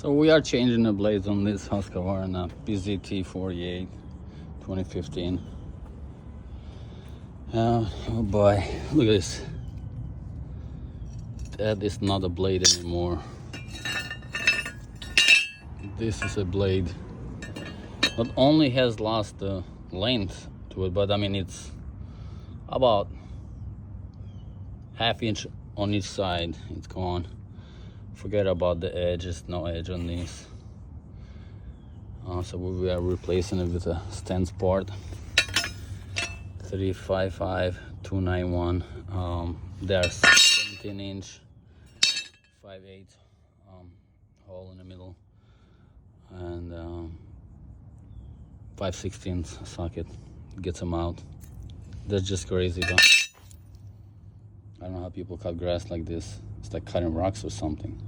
So we are changing the blades on this Husqvarna PZT 48 2015. Oh boy, look at this. That is not a blade anymore. This is a blade. Not only has lost the length to it, but I mean it's about ½ inch on each side. It's gone. Forget about the edges, no edge on these. So we are replacing it with a stance part 355291. They're 17 inch 5/8 hole in the middle, and 5/16 socket gets them out. That's just crazy though. I don't know how people cut grass like this. It's like cutting rocks or something.